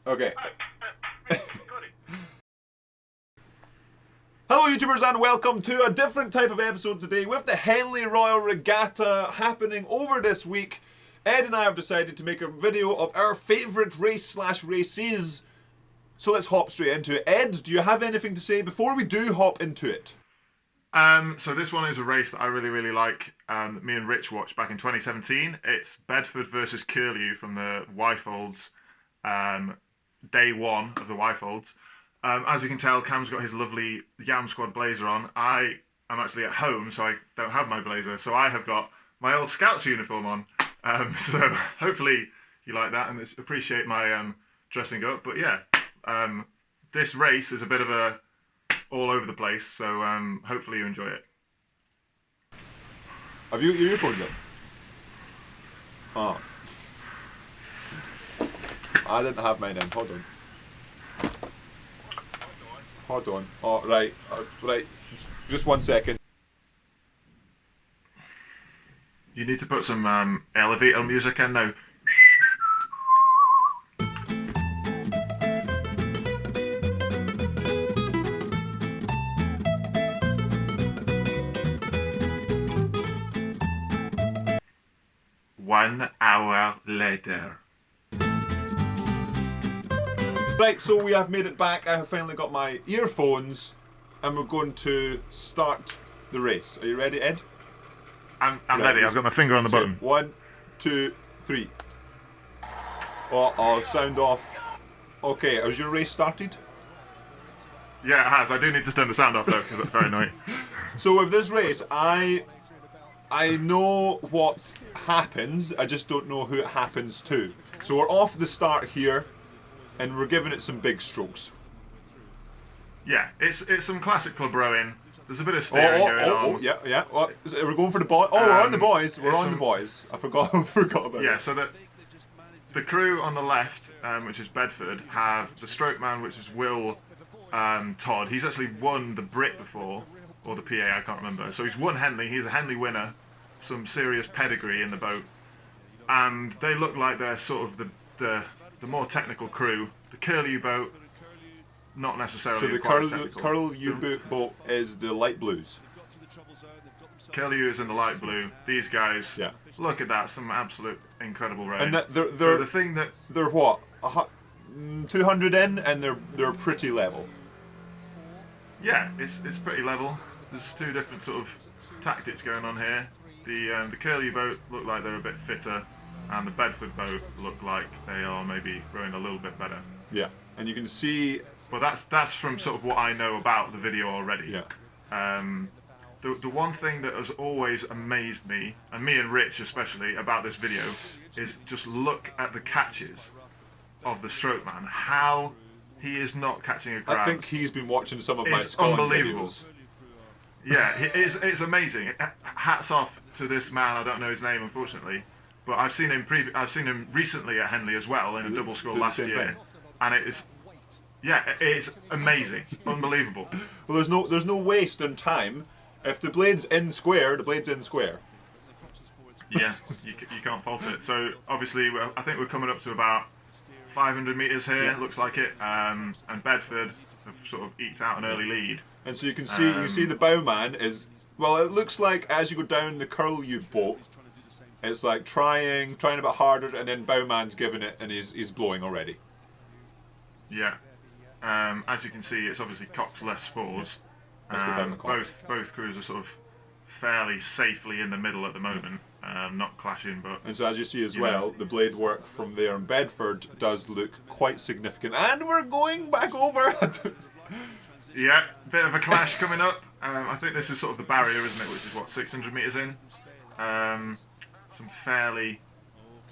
Okay. Hello YouTubers and welcome to a different type of episode today with the Henley Royal Regatta happening over this week. Ed and I have decided to make a video of our favourite race/races. So let's hop straight into it. Ed, do you have anything to say before we do hop into it? So this one is a race that I really like. Me and Rich watched back in 2017. It's Bedford versus Curlew from the Y-Folds. Day one of the Y-Folds. As you can tell, Cam's got his lovely Yam Squad blazer on. I am actually at home, so I don't have my blazer. So I have got my old Scouts uniform on. So hopefully you like that and appreciate my dressing up. But yeah, this race is a bit of a all over the place. So hopefully you enjoy it. Have you your earphones in? Oh. I didn't have mine in. Hold on. Hold on. Oh, right. Right. Just 1 second. You need to put some elevator music in now. One hour later. Right, so we have made it back. I have finally got my earphones and we're going to start the race. Are you ready, Ed? I'm ready. I've got my finger on the button. 1, 2, 3. Oh, sound off. Okay, has your race started? Yeah, it has. I do need to turn the sound off though, because that's very annoying. So with this race, I know what happens, I just don't know who it happens to. So we're off the start here, and we're giving it some big strokes. Yeah, it's some classic club rowing. There's a bit of steering going on. Oh, yeah. What? We're going for the boys. Oh, we're on the boys. We're on the boys. I forgot about Yeah, so the crew on the left, which is Bedford, have the stroke man, which is Will Todd. He's actually won the Brit before, or the PA, I can't remember. So he's won Henley. He's a Henley winner. Some serious pedigree in the boat. And they look like they're sort of the more technical crew. The Curlew boat, not necessarily. So the Curlew boat is the light blues. Curlew is in the light blue. These guys, yeah. Look at that, some absolute incredible rowing. And they're so the thing that they're what 200 in, and they're pretty level. Yeah, it's pretty level. There's two different sort of tactics going on here. The Curlew boat look like they're a bit fitter, and the Bedford boat look like they are maybe rowing a little bit better. Yeah, and you can see. Well, that's from sort of what I know about the video already. Yeah. The one thing that has always amazed me, and me and Rich especially, about this video, is just look at the catches of the stroke man. How he is not catching a crab. I think he's been watching some of my unbelievable videos. Yeah, it's amazing. Hats off to this man. I don't know his name, unfortunately, but I've seen him recently at Henley as well in a double score last year, and it's amazing, unbelievable. Well, there's no waste in time. If the blade's in square, the blade's in square. Yeah, you can't fault it. So obviously, I think we're coming up to about 500 meters here. Yeah. Looks like it, and Bedford have sort of eked out an early lead. And so you can see the bowman is, well, it looks like as you go down the Curlew boat, it's like trying a bit harder, and then bowman's giving it, and he's blowing already. Yeah. As you can see, it's obviously cocked less fours. Both crews are sort of fairly safely in the middle at the moment, not clashing. But and so as you see as well, the blade work from there in Bedford does look quite significant, and we're going back over. Yeah, bit of a clash coming up. I think this is sort of the barrier, isn't it? Which is what, 600 meters in. Some fairly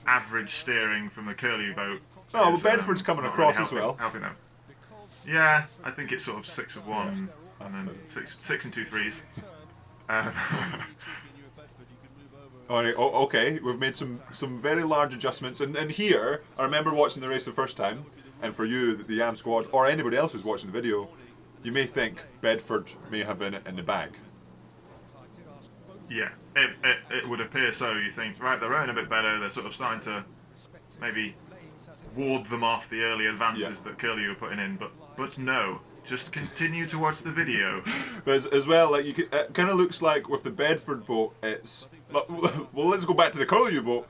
average steering from the Curlew boat. Oh, well, Bedford's coming across really as well. Helping them. Yeah, I think it's sort of 6 of 1, and then 6 and 2 threes. Okay, we've made some very large adjustments, and here I remember watching the race the first time, and for you, the Yam Squad, or anybody else who's watching the video, you may think Bedford may have it in the bag. Yeah, it would appear so. You think, right, they're rowing a bit better, they're sort of starting to maybe ward them off the early advances Yeah. that Curlew were putting in, but no. Just continue to watch the video. But as well, like it kind of looks like with the Bedford boat, it's well. Let's go back to the Curlew boat.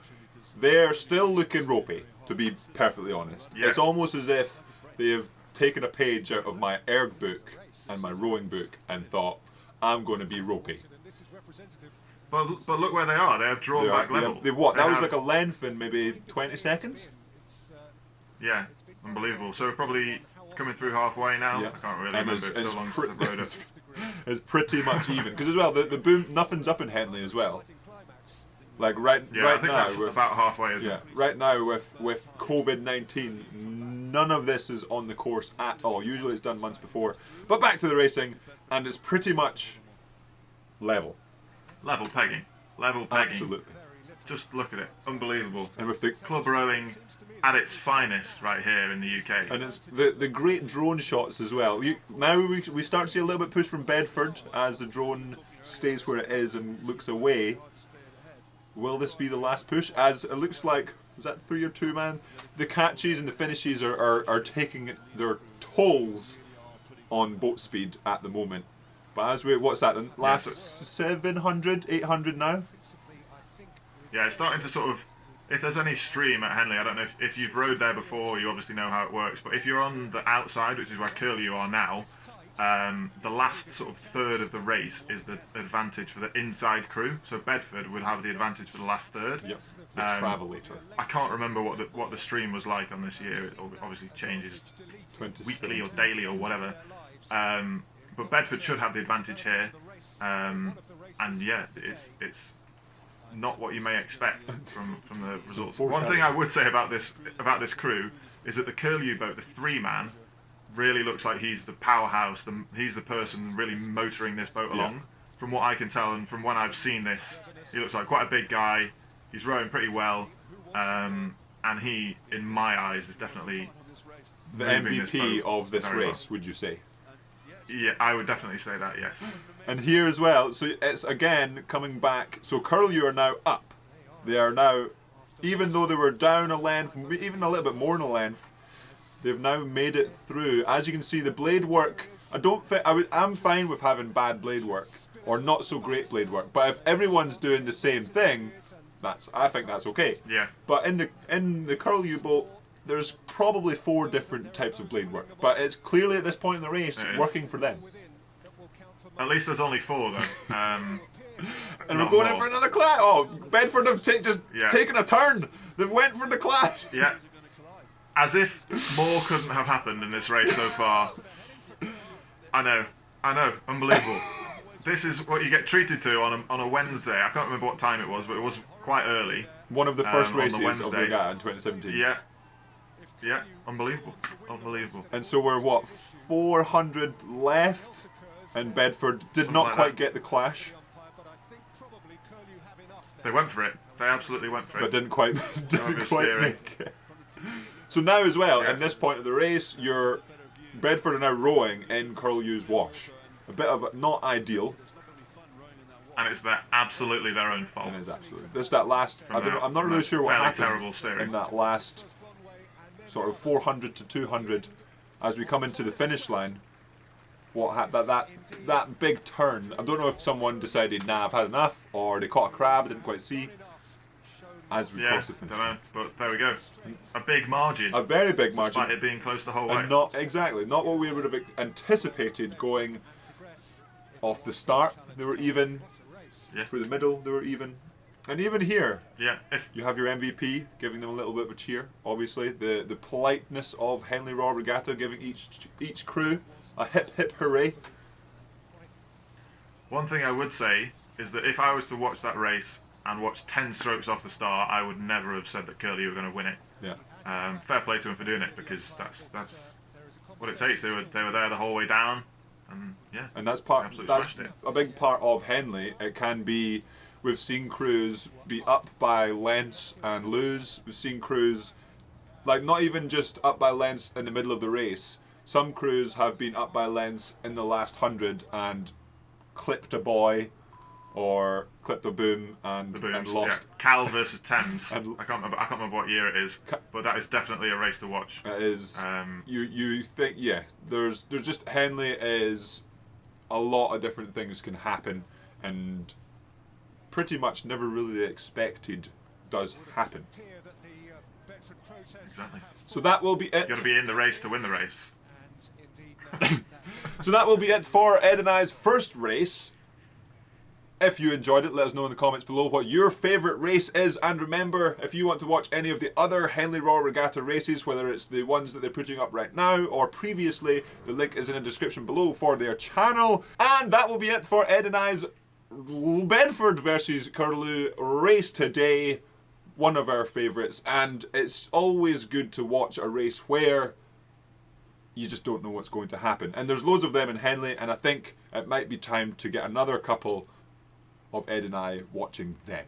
They're still looking ropey, to be perfectly honest. Yeah. It's almost as if they have taken a page out of my erg book and my rowing book and thought, I'm going to be ropey. But look where they are. They have drawn back level. They what? They That was have- like a length in maybe 20 seconds? Yeah, unbelievable. So we're probably coming through halfway now. Yeah. I can't really And remember. It's so long since I've rowed it. it's pretty much even. Because as well, the boom, nothing's up in Henley as well. Like right Yeah, I right think now that's with about halfway, isn't yeah, it? right now with COVID-19, none of this is on the course at all. Usually it's done months before. But back to the racing, and it's pretty much level. Level pegging. Level pegging. Absolutely. Just look at it. Unbelievable. And with the Club rowing at its finest right here in the UK. and it's the great drone shots as well. Now we start to see a little bit push from Bedford as the drone stays where it is and looks away. Will this be the last push? As it looks like, was that 3 or 2 man? The catches and the finishes are taking their tolls on boat speed at the moment. But as what's that? The last so- 700, 800 now? Yeah, it's starting to sort of. If there's any stream at Henley, I don't know if you've rowed there before, you obviously know how it works. But if you're on the outside, which is where Curlew are now, the last sort of third of the race is the advantage for the inside crew. So Bedford would have the advantage for the last third. Yep. The Travelator. I can't remember what the stream was like on this year. It obviously changes 27. weekly or daily or whatever. But Bedford should have the advantage here. And yeah, it's not what you may expect from the results. One thing I would say about this crew is that the Curlew boat, the 3-man, really looks like he's the powerhouse. He's the person really motoring this boat along. From what I can tell and from when I've seen this, he looks like quite a big guy. He's rowing pretty well, and he, in my eyes, is definitely The moving this MVP boat of this very well. race, would you say? Yeah, I would definitely say that. Yes. And here as well, so it's again coming back. So Curlew are now up. They are now, even though they were down a length, even a little bit more than a length, they've now made it through. As you can see, the blade work. I'm fine with having bad blade work or not so great blade work. But if everyone's doing the same thing, I think that's okay. Yeah. But in the Curlew boat, there's probably 4 different types of blade work. But it's clearly at this point in the race It is. working for them. At least there's only 4 though. And we're Not going in more. for another clash. Oh, Bedford have just Yeah. taken a turn. They've went for the clash. Yeah. As if more couldn't have happened in this race so far. I know, unbelievable. This is what you get treated to on a Wednesday. I can't remember what time it was, but it was quite early. One of the first On the races of Wednesday. Regatta in 2017. Yeah, unbelievable. And so we're 400 left, and Bedford did Something not like quite that. get the clash, They went for it. They absolutely went for but it. didn't quite Obvious steering. make it. So now as well, Yeah. at this point of the race, Bedford are now rowing in Curlew's wash. A bit of not ideal. And it's absolutely their own fault. It is absolutely. Just that last. From I don't know, that- I'm not from really that sure what fairly happened terrible steering. in that last sort of 400 to 200 as we come into the finish line. That big turn. I don't know if someone decided, nah, I've had enough, or they caught a crab, didn't quite see. As we Yeah, cross the finish don't line. know, but there we go. A big margin, A very big margin. despite it being close the whole way. And not what we would have anticipated going off the start. They were even. Yeah. Through the middle, they were even. And even here, Yeah, if you have your MVP giving them a little bit of a cheer. Obviously, the politeness of Henley Royal Regatta giving each crew a hip hip hooray. one thing I would say is that if I was to watch that race and watch 10 strokes off the start, I would never have said that Curley were going to win it. Yeah. Fair play to them for doing it, because that's what it takes. They were there the whole way down, and yeah. And that's Absolutely that's smashed it. a big part of Henley. It can be, we've seen crews be up by lengths and lose. We've seen crews like not even just up by lengths in the middle of the race. Some crews have been up by lengths in the last 100 and clipped a boy or clipped a boom The booms, and lost. Yeah. Cal versus Thames. And- I can't remember what year it is, but that is definitely a race to watch. It is. You think there's just Henley is a lot of different things can happen, and pretty much never really expected does happen. Exactly. So that will be it. You got to be in the race to win the race. So that will be it for Ed and I's first race. If you enjoyed it, let us know in the comments below what your favourite race is. And remember, if you want to watch any of the other Henley Royal Regatta races, whether it's the ones that they're putting up right now or previously, the link is in the description below for their channel. And that will be it for Ed and I's Bedford versus Curlew race today. One of our favourites. And it's always good to watch a race where you just don't know what's going to happen. And there's loads of them in Henley, and I think it might be time to get another couple of Ed and I watching them.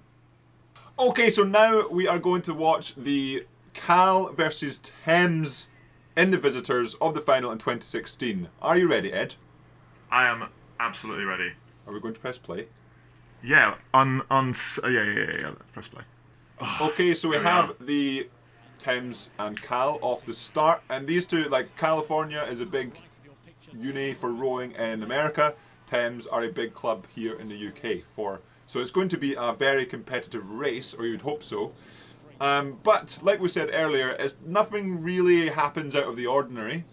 Okay, so now we are going to watch the Cal versus Thames in the visitors of the final in 2016. Are you ready, Ed? I am absolutely ready. Are we going to press play? Yeah, yeah. Press play. Okay, so we have the Thames and Cal off the start, and these two, like California is a big uni for rowing in America. Thames are a big club here in the UK so it's going to be a very competitive race, or you'd hope so. But like we said earlier, nothing really happens out of the ordinary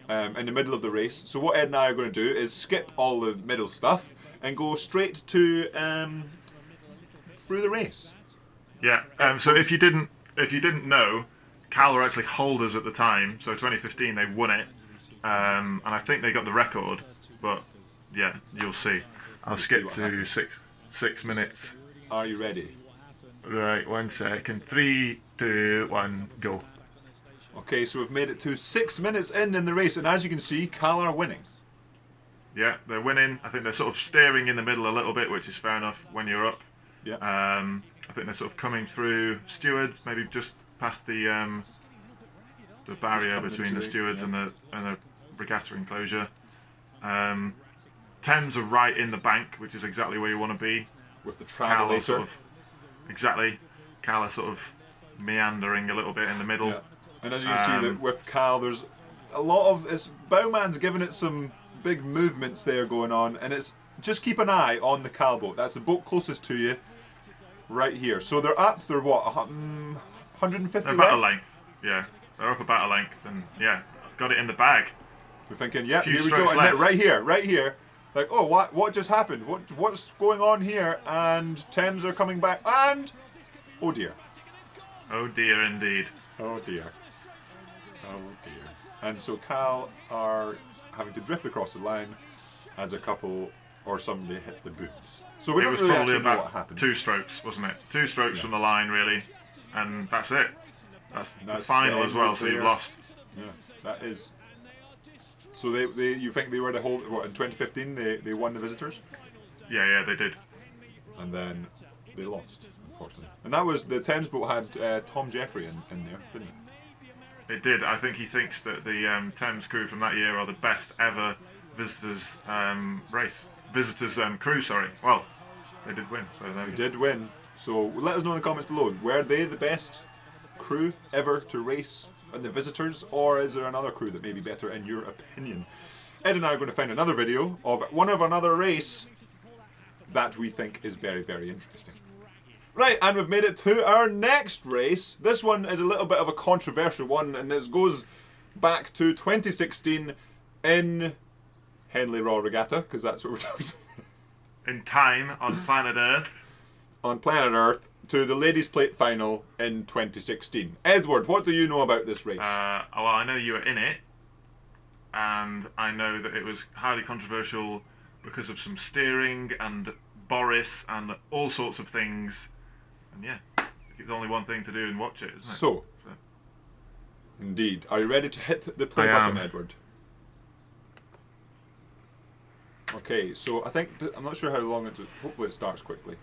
in the middle of the race. So what Ed and I are going to do is skip all the middle stuff and go straight to through the race. Yeah. So if you didn't know, Cal were actually holders at the time. So 2015 they won it, and I think they got the record. But yeah, you'll see. I'll skip to 6 minutes. Are you ready? Right, 1 second. 3, 2, 1, go. Okay, so we've made it to 6 minutes in the race, and as you can see, Cal are winning. Yeah, they're winning. I think they're sort of steering in the middle a little bit, which is fair enough when you're up. Yeah. I think they're sort of coming through stewards, maybe just past the barrier between the stewards and the regatta enclosure. Thames are right in the bank, which is exactly where you want to be. With the travelator. Exactly. Cal are sort of meandering a little bit in the middle. Yeah. And as you see that with Cal, there's a lot of Bowman's giving it some big movements there going on, and it's just keep an eye on the Cal boat. That's the boat closest to you, right here. So they're up. They're what 150 They're about left? a length. Yeah, they're up about a length, and yeah, got it in the bag. We're thinking, yep, Few here we go, strokes and then left. right here. Like, oh, what just happened? What's going on here? And Thames are coming back, and oh dear. Oh dear, indeed. Oh dear. Oh dear. And so Cal are having to drift across the line as a couple or somebody hit the booms. So we It don't was really probably actually know what about happened. 2 strokes, wasn't it? 2 strokes from the line, really, and that's it. That's the That's final the as well. end So of you've their- lost. Yeah, that is. So you think they were to hold what in 2015 they won the visitors, Yeah, they did. and then they lost, unfortunately. And that was the Thames boat had Tom Jeffrey in there, didn't it? It did. I think he thinks that the Thames crew from that year are the best ever visitors crew. Sorry. Well, they did win. So They did win. So let us know in the comments below. Were they the best crew ever to race in the visitors, or is there another crew that may be better in your opinion? Ed and I are going to find another video of another race that we think is very, very interesting. Right, and we've made it to our next race. This one is a little bit of a controversial one, and this goes back to 2016 in Henley Royal Regatta, because that's what we're talking about. in time on planet Earth. On planet Earth to the Ladies' Plate final in 2016. Edward, what do you know about this race? Well, I know you were in it, and I know that it was highly controversial because of some steering and Boris and all sorts of things. And yeah, it's only one thing to do and watch it, isn't it? So, indeed. Are you ready to hit the play I button, am. Edward? Okay, so I think, I'm not sure how long it is. Hopefully it starts quickly.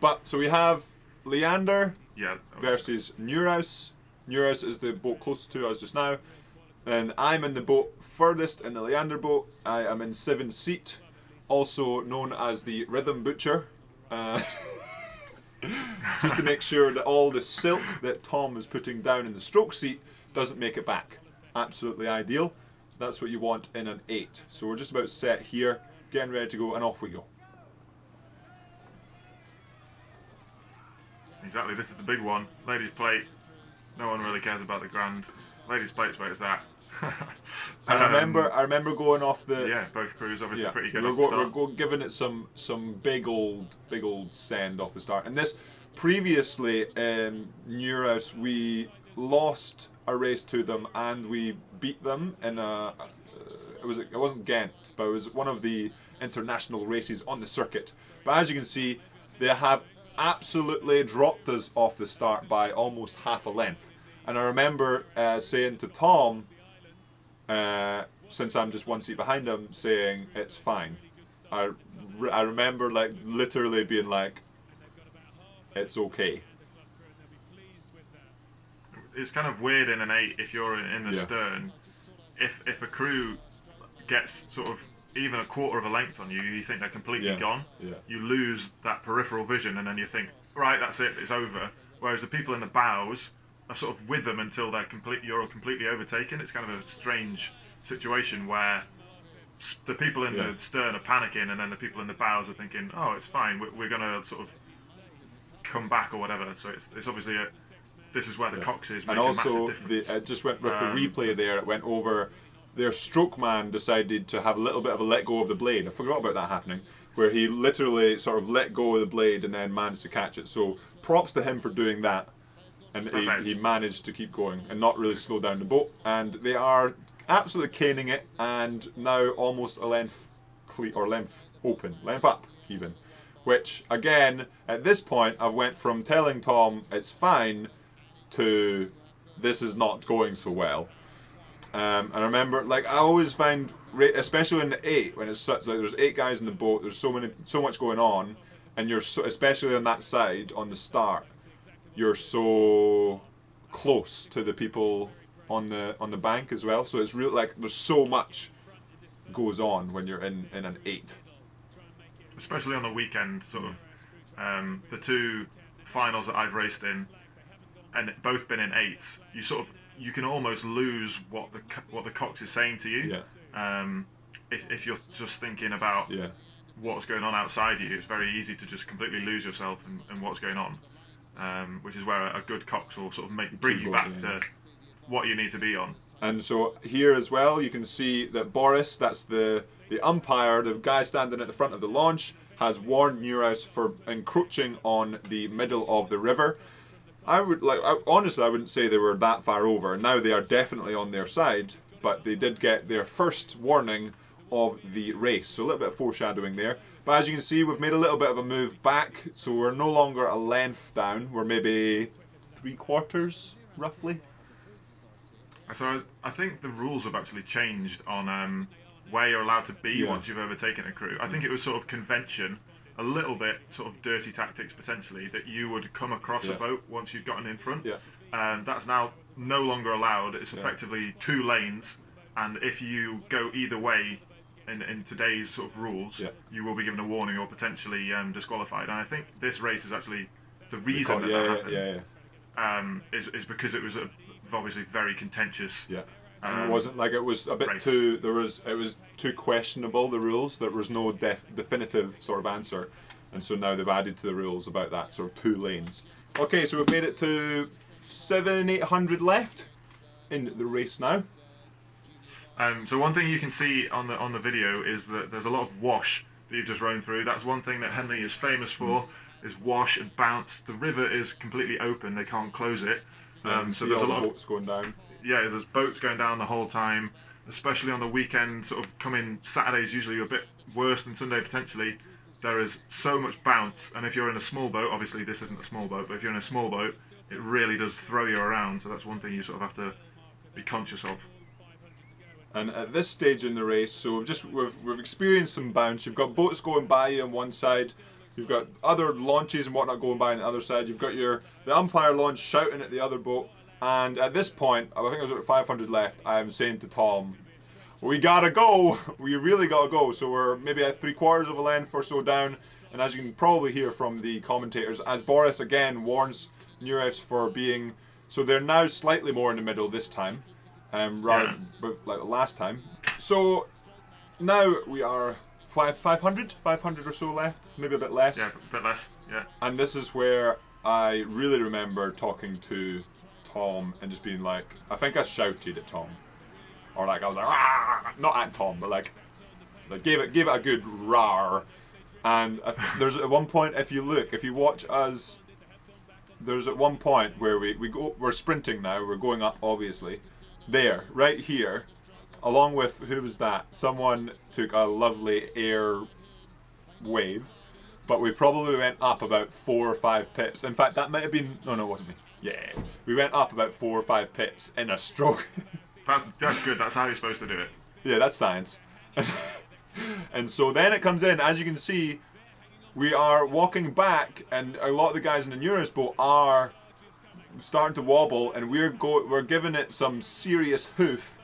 But, so we have Leander Yeah. versus Nereus. Nereus is the boat closest to us just now. And I'm in the boat furthest in the Leander boat. I am in 7th seat, also known as the Rhythm Butcher. just to make sure that all the silk that Tom is putting down in the stroke seat doesn't make it back. Absolutely ideal. That's what you want in an 8. So we're just about set here, getting ready to go, and off we go. Exactly, this is the big one. Ladies' plate. No one really cares about the grand. Ladies' plate's where it's at. And I remember going off the. Yeah, both crews obviously pretty good. We're giving it some big old send off the start. And this previously in Nereus we lost a race to them and we beat them in a. It wasn't Ghent, but it was one of the international races on the circuit. But as you can see, they have absolutely dropped us off the start by almost half a length. And I remember saying to Tom, since I'm just one seat behind him, saying it's fine. I remember like literally being like, it's okay. It's kind of weird in an 8 if you're in the stern. If a crew gets sort of even a quarter of a length on you, you think they're completely gone. Yeah. You lose that peripheral vision, and then you think, right, that's it, it's over. Whereas the people in the bows are sort of with them until you're completely overtaken. It's kind of a strange situation where the people in the stern are panicking, and then the people in the bows are thinking, oh, it's fine, we're going to sort of come back or whatever. So it's obviously this is where the cox is. And also, it just went with the replay there. It went over. Their stroke man decided to have a little bit of a let go of the blade. I forgot about that happening, where he literally sort of let go of the blade and then managed to catch it. So props to him for doing that. And he managed to keep going and not really slow down the boat. And they are absolutely caning it, and now almost a length open, length up even. Which again, at this point, I've went from telling Tom it's fine to this is not going so well. And I remember, like, I always find, especially in the 8, when it's such like there's 8 guys in the boat, there's so much going on, and you're especially on that side on the start, you're so close to the people on the bank as well. So it's real, like there's so much goes on when you're in an 8. Especially on the weekend, sort of. The 2 finals that I've raced in, and both been in 8s, you can almost lose what the cox is saying to you. Yeah. If you're just thinking about what's going on outside you, it's very easy to just completely lose yourself in what's going on. Which is where a good cox will sort of bring you back to what you need to be on. And so here as well, you can see that Boris, that's the umpire, the guy standing at the front of the launch, has warned Nereus for encroaching on the middle of the river. Honestly, I wouldn't say they were that far over. Now they are definitely on their side, but they did get their first warning of the race. So a little bit of foreshadowing there. But as you can see, we've made a little bit of a move back. So we're no longer a length down. We're maybe 3/4, roughly. So I think the rules have actually changed on where you're allowed to be once you've overtaken a crew. I think it was sort of convention, a little bit sort of dirty tactics potentially, that you would come across a boat once you've gotten in front. That's now no longer allowed. It's effectively 2 lanes, and if you go either way in today's sort of rules, you will be given a warning or potentially disqualified. And I think this race is actually the reason that happened is because it was obviously very contentious. And it wasn't like it was a bit race. It was too questionable, the rules. There was no definitive sort of answer, and so now they've added to the rules about that sort of 2 lanes. Okay, so we've made it to 700-800 left in the race now. So one thing you can see on the video is that there's a lot of wash that you've just run through. That's one thing that Henley is famous for, is wash and bounce. The river is completely open; they can't close it. So there's a lot of boats going down. Yeah, there's boats going down the whole time, especially on the weekend. Sort of coming Saturday's usually a bit worse than Sunday potentially. There is so much bounce, and if you're in a small boat, obviously this isn't a small boat, but if you're in a small boat, it really does throw you around. So that's one thing you sort of have to be conscious of. And at this stage in the race, so we've experienced some bounce. You've got boats going by you on one side. You've got other launches and whatnot going by on the other side. You've got the umpire launch shouting at the other boat. And at this point, I think it was about 500 left, I'm saying to Tom, we gotta go. We really gotta go. So we're maybe at 3/4 of a length or so down. And as you can probably hear from the commentators, as Boris again warns Nereus for being, so they're now slightly more in the middle this time, rather like last time. So now we are 500 or so left, maybe a bit less. Yeah, a bit less. Yeah. And this is where I really remember talking to Tom and just being like, I think I shouted at Tom, or like I was like, "Rah!" Not at Tom, but like gave it a good roar. And there's at one point, if you watch us, there's at one point where we're sprinting now, we're going up obviously, there, right here, along with, who was that? Someone took a lovely air wave, but we probably went up about 4 or 5 pips. In fact, that might have been, no, it wasn't me. Yeah, we went up about 4 or 5 pips in a stroke. That's good, that's how you're supposed to do it. Yeah, that's science. And so then it comes in, as you can see, we are walking back, and a lot of the guys in the Nereus boat are starting to wobble, and we're giving it some serious hoof,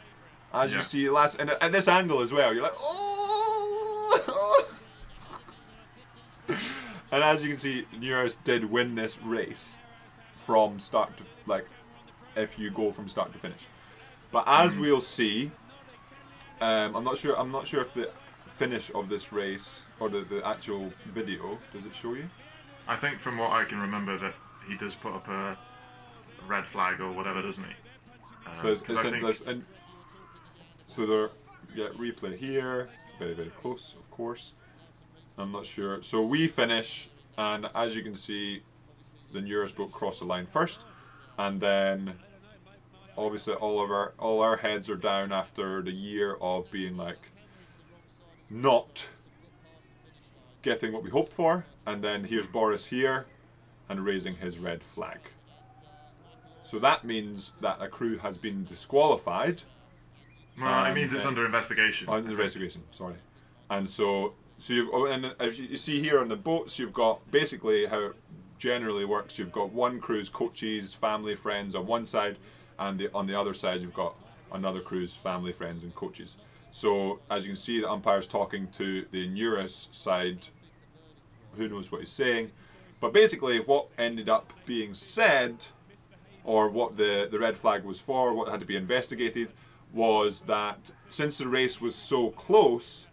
as you see and at this angle as well. You're like, oh! And as you can see, Nereus did win this race from start to, like, if you go from start to finish. But as we'll see, I'm not sure if the finish of this race or the actual video, does it show you? I think from what I can remember that he does put up a red flag or whatever, doesn't he? So there, replay here, very, very close, of course. I'm not sure. So we finish, and as you can see, the Nereus boat crossed the line first, and then obviously all our heads are down after the year of being like not getting what we hoped for, and then here's Boris here and raising his red flag. So that means that a crew has been disqualified. Well, it means it's under investigation. Under investigation, sorry. And so and as you see here on the boats, you've got basically how it generally works. You've got one crew's coaches, family, friends on one side, and on the other side you've got another crew's family, friends, and coaches. So as you can see, the umpire's talking to the Nereus side. Who knows what he's saying? But basically, what ended up being said, or what the red flag was for, what had to be investigated, was that since the race was so close,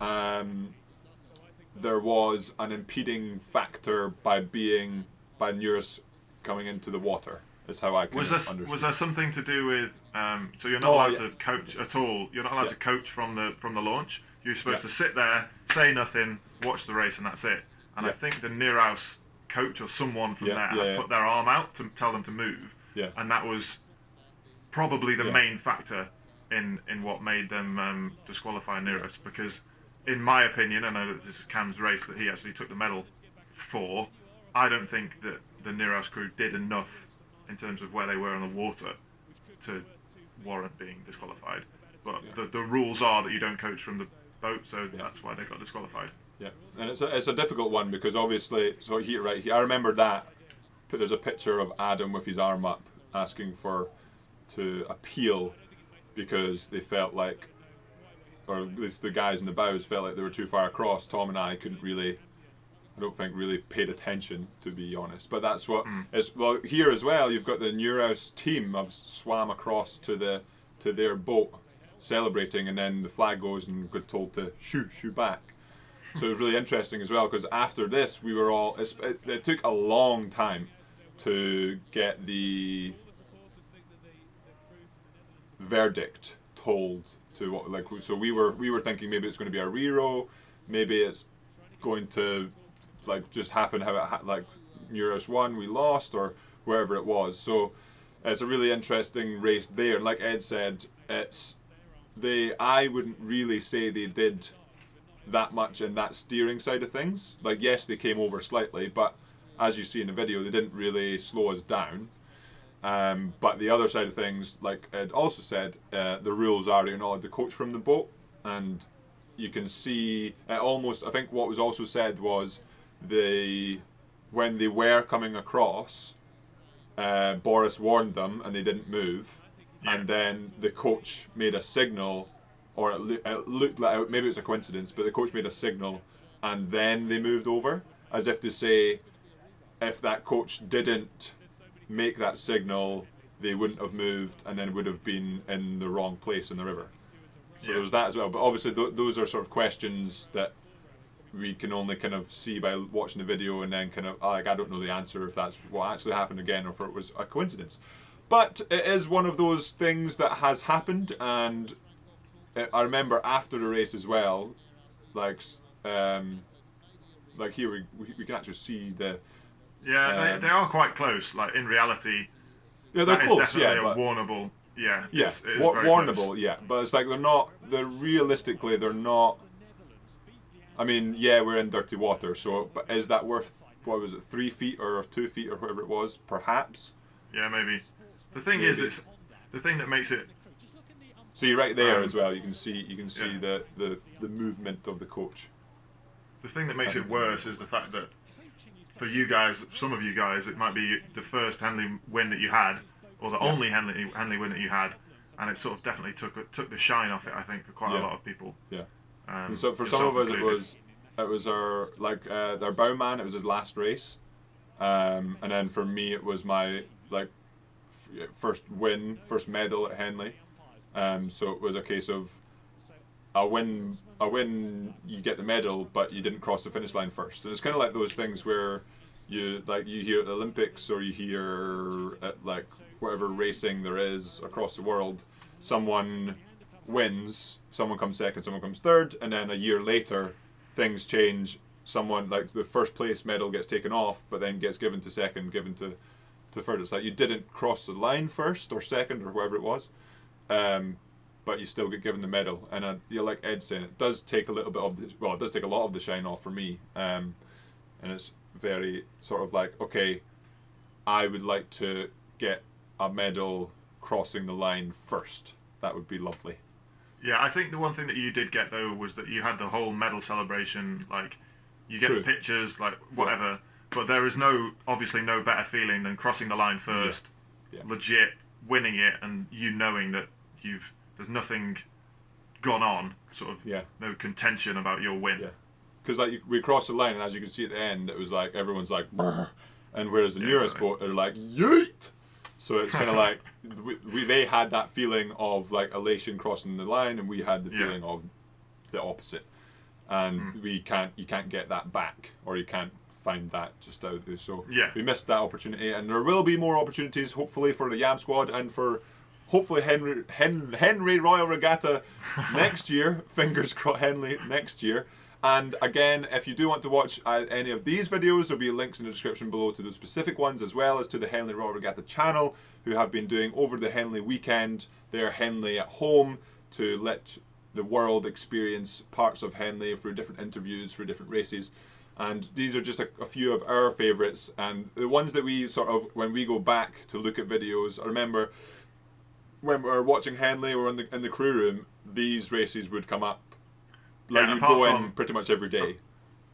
there was an impeding factor by Nereus coming into the water. Is how I can understand. Was there something to do with? So you're not allowed to coach at all. You're not allowed to coach from the launch. You're supposed to sit there, say nothing, watch the race, and that's it. And I think the Nereus coach or someone from there had put their arm out to tell them to move. Yeah. And that was probably the main factor in what made them disqualify Nereus. Because, in my opinion, I know that this is Cam's race that he actually took the medal for. I don't think that the Nereus crew did enough in terms of where they were on the water to warrant being disqualified. But the rules are that you don't coach from the boat, so that's why they got disqualified. Yeah, and it's a difficult one because obviously, so here, right here, I remember that. There's a picture of Adam with his arm up asking to appeal because they felt like, or at least the guys in the bows felt like they were too far across. Tom and I couldn't really, I don't think really paid attention, to be honest. But that's what is, well, here as well, you've got the Nereus team have swam across to their boat celebrating, and then the flag goes and got told to shoo back. So it was really interesting as well, because after this we were all, it took a long time to get the verdict told to what, like, so we were thinking maybe it's going to be a rerow, maybe it's going to like just happen how it like Nereus won, we lost, or wherever it was. So it's a really interesting race there. Like Ed said, I wouldn't really say they did that much in that steering side of things. Like, yes, they came over slightly, but as you see in the video, they didn't really slow us down. But the other side of things, like Ed also said, the rules are you're not allowed to coach from the boat, and you can see almost, I think what was also said was when they were coming across, Boris warned them and they didn't move, and then the coach made a signal or it looked like, maybe it was a coincidence, but the coach made a signal and then they moved over, as if to say, if that coach didn't make that signal, they wouldn't have moved and then would have been in the wrong place in the river. So there was that as well. But obviously those are sort of questions that we can only kind of see by watching the video, and then kind of, like, I don't know the answer if that's what actually happened again or if it was a coincidence. But it is one of those things that has happened, and I remember after the race as well, like here we can actually see the... Yeah, they are quite close. Like, in reality, yeah, they're close. Definitely Yeah, a warnable. Yeah, yeah, it's very warnable. close. Yeah, but it's like they're realistically they're not. I mean, yeah, we're in dirty water, so but is that worth, what was it, 3 feet or 2 feet or whatever it was? Perhaps. Yeah, maybe. The thing is, it's the thing that makes it. So you're right there as well. You can see the movement of the coach. The thing that makes it worse is the fact that for you guys, some of you guys, it might be the first Henley win that you had, or the only Henley win that you had, and it sort of definitely took the shine off it. I think for quite a lot of people. Yeah. And so for some of us, it was our their bowman. It was his last race, and then for me, it was my first medal at Henley. So it was a case of a win, you get the medal, but you didn't cross the finish line first. And it's kind of like those things where you hear at the Olympics, or you hear at like whatever racing there is across the world, someone wins, someone comes second, someone comes third, and then a year later things change. Someone, like, the first place medal gets taken off, but then gets given to second, given to third. It's like you didn't cross the line first or second or whatever it was, but you still get given the medal. And you're like Ed saying, it does take a little bit of it does take a lot of the shine off for me, and it's very sort of like, okay, I would like to get a medal crossing the line first. That would be lovely. Yeah, I think the one thing that you did get, though, was that you had the whole medal celebration. Like, you get the pictures, like, whatever. Yeah. But there is obviously no better feeling than crossing the line first, legit winning it, and you knowing that there's nothing gone on, sort of, no contention about your win. Yeah. Because we crossed the line, and as you can see at the end, it was like everyone's like, brr, and whereas the Nereus boat are like, yeet. So it's kind of like they had that feeling of like elation crossing the line, and we had the feeling of the opposite. And you can't get that back, or you can't find that just out there. So we missed that opportunity, and there will be more opportunities, hopefully, for the Yam Squad and for hopefully Henley Royal Regatta next year. Fingers crossed, Henley next year. And again, if you do want to watch any of these videos, there'll be links in the description below to those specific ones, as well as to the Henley Royal Regatta channel, who have been doing over the Henley weekend their Henley at home to let the world experience parts of Henley through different interviews, through different races. And these are just a few of our favourites, and the ones that we sort of, when we go back to look at videos, I remember when we were watching Henley or in the crew room, these races would come up. Like, you go in pretty much every day.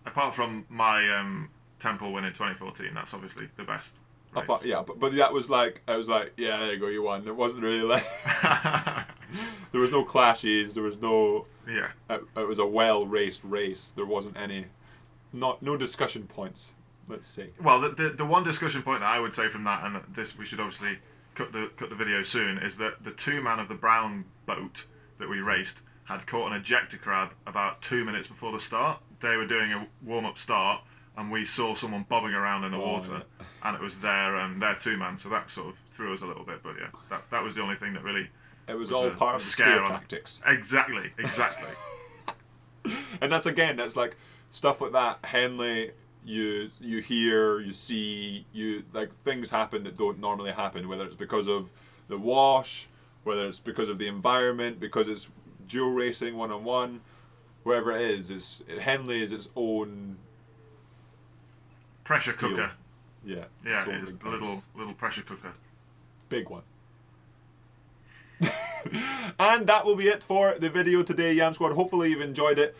Apart from my Temple win in 2014, that's obviously the best race. But that was like, I was like, yeah, there you go, you won. It wasn't really like... There was no clashes, there was no... Yeah. It was a well-raced race. There wasn't any... No discussion points, let's say. Well, the one discussion point that I would say from that, and this we should obviously cut the video soon, is that the two-man of the brown boat that we raced had caught an ejector crab about 2 minutes before the start. They were doing a warm-up start, and we saw someone bobbing around in the water, and it was their two-man, so that sort of threw us a little bit. But yeah, that was the only thing that really... It was all part of the scare tactics. Exactly. And that's like stuff like that. Henley, you hear, you see, like, things happen that don't normally happen, whether it's because of the wash, whether it's because of the environment, because it's dual racing, one-on-one, wherever it is. Henley is its own pressure feel. Cooker. Yeah, it is a little pressure cooker. Big one. And that will be it for the video today, Yam Squad. Hopefully you've enjoyed it.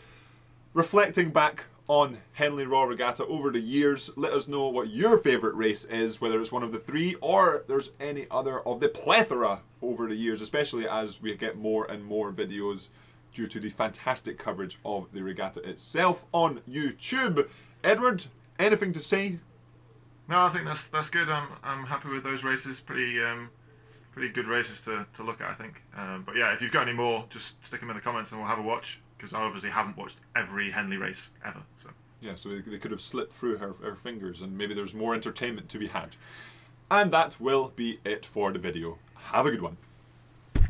Reflecting back on Henley Royal Regatta over the years, let us know what your favourite race is, whether it's one of the three or there's any other of the plethora over the years, especially as we get more and more videos due to the fantastic coverage of the regatta itself on YouTube. Edward, anything to say? No, I think that's good. I'm happy with those races. Pretty good races to look at, I think. But yeah, if you've got any more, just stick them in the comments and we'll have a watch, because I obviously haven't watched every Henley race ever. So yeah, so they could have slipped through her fingers, and maybe there's more entertainment to be had. And that will be it for the video. Have a good one.